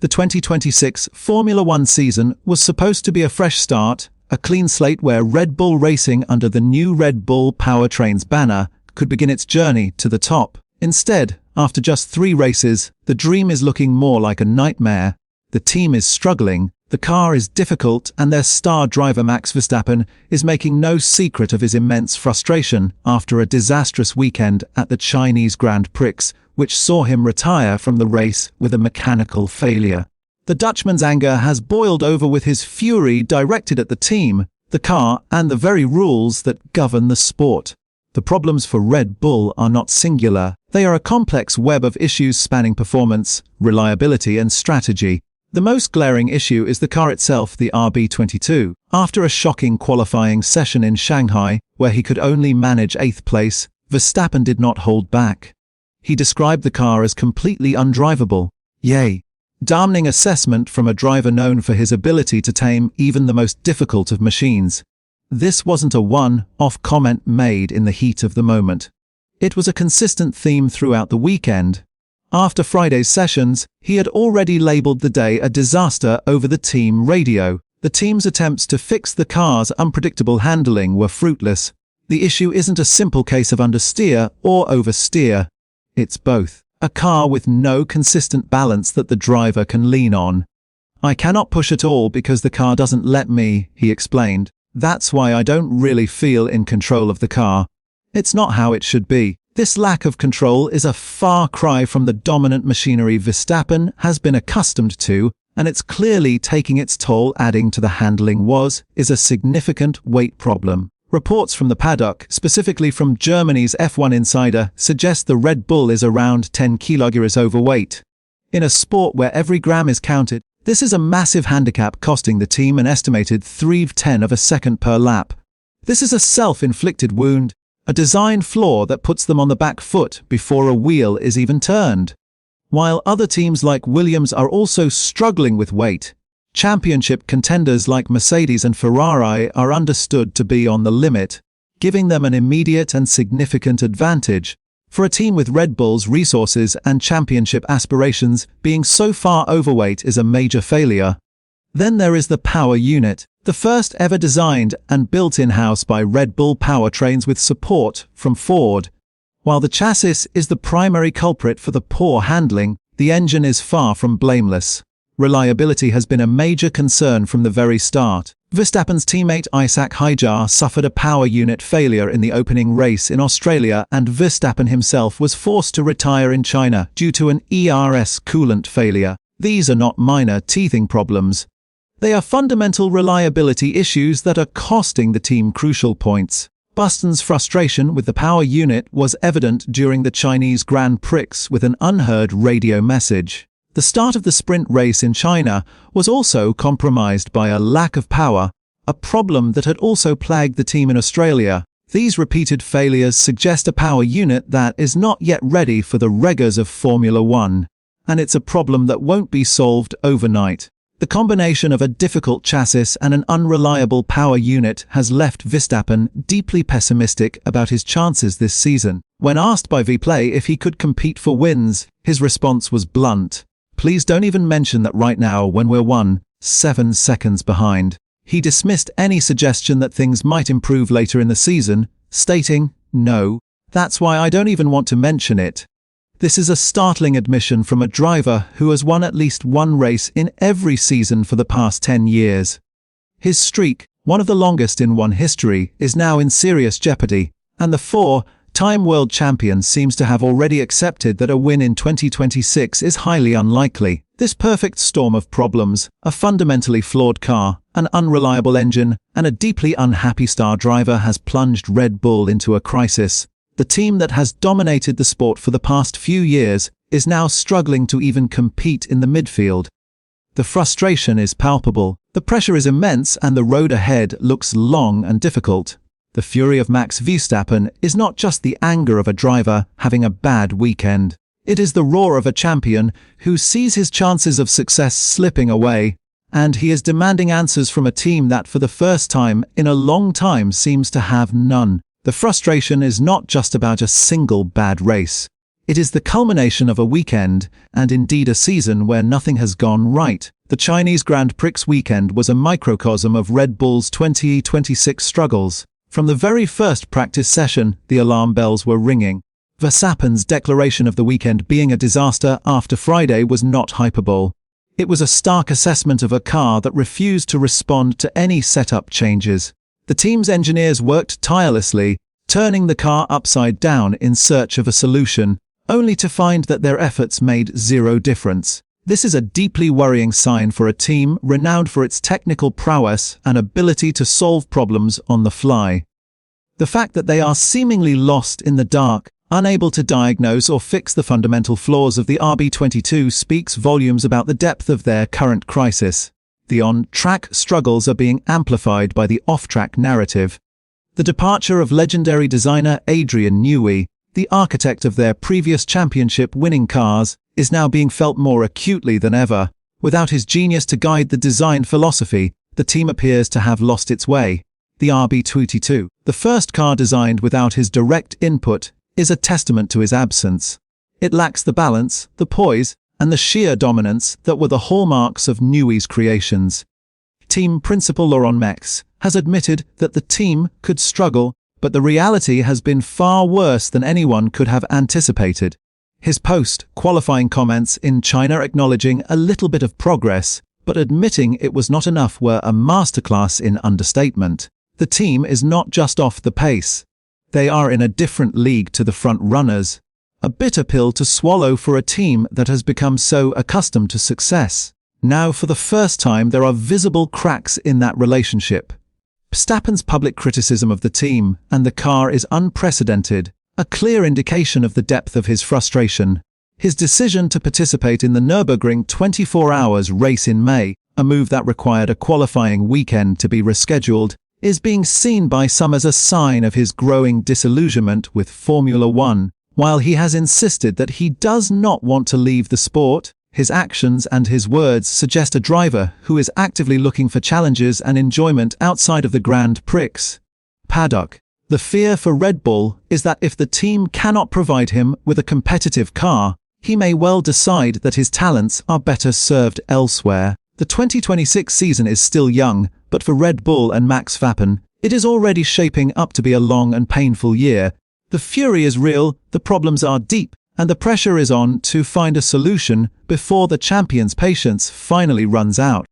The 2026 Formula One season was supposed to be a fresh start, a clean slate where Red Bull Racing under the new Red Bull Powertrains banner could begin its journey to the top. Instead, after just 3 races, the dream is looking more like a nightmare. The team is struggling, the car is difficult, and their star driver Max Verstappen is making no secret of his immense frustration after a disastrous weekend at the Chinese Grand Prix, which saw him retire from the race with a mechanical failure. The Dutchman's anger has boiled over with his fury directed at the team, the car, and the very rules that govern the sport. The problems for Red Bull are not singular. They are a complex web of issues spanning performance, reliability, and strategy. The most glaring issue is the car itself, the RB22. After a shocking qualifying session in Shanghai, where he could only manage 8th place, Verstappen did not hold back. He described the car as completely undrivable. Yay! Damning assessment from a driver known for his ability to tame even the most difficult of machines. This wasn't a one-off comment made in the heat of the moment. It was a consistent theme throughout the weekend. After Friday's sessions, he had already labelled the day a disaster over the team radio. The team's attempts to fix the car's unpredictable handling were fruitless. The issue isn't a simple case of understeer or oversteer. It's both. A car with no consistent balance that the driver can lean on. "I cannot push at all because the car doesn't let me," he explained. "That's why I don't really feel in control of the car. It's not how it should be." This lack of control is a far cry from the dominant machinery Verstappen has been accustomed to, and it's clearly taking its toll. Adding to the handling is a significant weight problem. Reports from the paddock, specifically from Germany's F1 Insider, suggest the Red Bull is around 10 kilograms overweight. In a sport where every gram is counted, this is a massive handicap, costing the team an estimated 3/10 of a second per lap. This is a self-inflicted wound, a design flaw that puts them on the back foot before a wheel is even turned. While other teams like Williams are also struggling with weight, championship contenders like Mercedes and Ferrari are understood to be on the limit, giving them an immediate and significant advantage. For a team with Red Bull's resources and championship aspirations, being so far overweight is a major failure. Then there is the power unit, the first ever designed and built in-house by Red Bull Powertrains with support from Ford. While the chassis is the primary culprit for the poor handling, the engine is far from blameless. Reliability has been a major concern from the very start. Verstappen's teammate Isaac Haijar suffered a power unit failure in the opening race in Australia, and Verstappen himself was forced to retire in China due to an ERS coolant failure. These are not minor teething problems. They are fundamental reliability issues that are costing the team crucial points. Verstappen's frustration with the power unit was evident during the Chinese Grand Prix with an unheard radio message. The start of the sprint race in China was also compromised by a lack of power, a problem that had also plagued the team in Australia. These repeated failures suggest a power unit that is not yet ready for the rigors of Formula One, and it's a problem that won't be solved overnight. The combination of a difficult chassis and an unreliable power unit has left Verstappen deeply pessimistic about his chances this season. When asked by Vplay if he could compete for wins, his response was blunt. "Please don't even mention that right now when we're 1.7 seconds behind." He dismissed any suggestion that things might improve later in the season, stating, "No, that's why I don't even want to mention it." This is a startling admission from a driver who has won at least one race in every season for the past 10 years. His streak, one of the longest in one history, is now in serious jeopardy, and the 4-time world champion seems to have already accepted that a win in 2026 is highly unlikely. This perfect storm of problems, a fundamentally flawed car, an unreliable engine, and a deeply unhappy star driver has plunged Red Bull into a crisis. The team that has dominated the sport for the past few years is now struggling to even compete in the midfield. The frustration is palpable, the pressure is immense, and the road ahead looks long and difficult. The fury of Max Verstappen is not just the anger of a driver having a bad weekend. It is the roar of a champion who sees his chances of success slipping away, and he is demanding answers from a team that for the first time in a long time seems to have none. The frustration is not just about a single bad race. It is the culmination of a weekend, and indeed a season where nothing has gone right. The Chinese Grand Prix weekend was a microcosm of Red Bull's 2026 struggles. From the very first practice session, the alarm bells were ringing. Verstappen's declaration of the weekend being a disaster after Friday was not hyperbole. It was a stark assessment of a car that refused to respond to any setup changes. The team's engineers worked tirelessly, turning the car upside down in search of a solution, only to find that their efforts made zero difference. This is a deeply worrying sign for a team renowned for its technical prowess and ability to solve problems on the fly. The fact that they are seemingly lost in the dark, unable to diagnose or fix the fundamental flaws of the RB22 speaks volumes about the depth of their current crisis. The on-track struggles are being amplified by the off-track narrative. The departure of legendary designer Adrian Newey, the architect of their previous championship-winning cars, is now being felt more acutely than ever. Without his genius to guide the design philosophy, the team appears to have lost its way. The RB22, the first car designed without his direct input, is a testament to his absence. It lacks the balance, the poise, and the sheer dominance that were the hallmarks of Newey's creations. Team principal Laurent Mex has admitted that the team could struggle, but the reality has been far worse than anyone could have anticipated. His post-qualifying comments in China acknowledging a little bit of progress, but admitting it was not enough were a masterclass in understatement. The team is not just off the pace. They are in a different league to the front runners. A bitter pill to swallow for a team that has become so accustomed to success. Now for the first time there are visible cracks in that relationship. Verstappen's public criticism of the team and the car is unprecedented, a clear indication of the depth of his frustration. His decision to participate in the Nürburgring 24 hours race in May, a move that required a qualifying weekend to be rescheduled, is being seen by some as a sign of his growing disillusionment with Formula One. While he has insisted that he does not want to leave the sport, his actions and his words suggest a driver who is actively looking for challenges and enjoyment outside of the Grand Prix paddock. The fear for Red Bull is that if the team cannot provide him with a competitive car, he may well decide that his talents are better served elsewhere. The 2026 season is still young, but for Red Bull and Max Verstappen, it is already shaping up to be a long and painful year. The fury is real, the problems are deep, and the pressure is on to find a solution before the champion's patience finally runs out.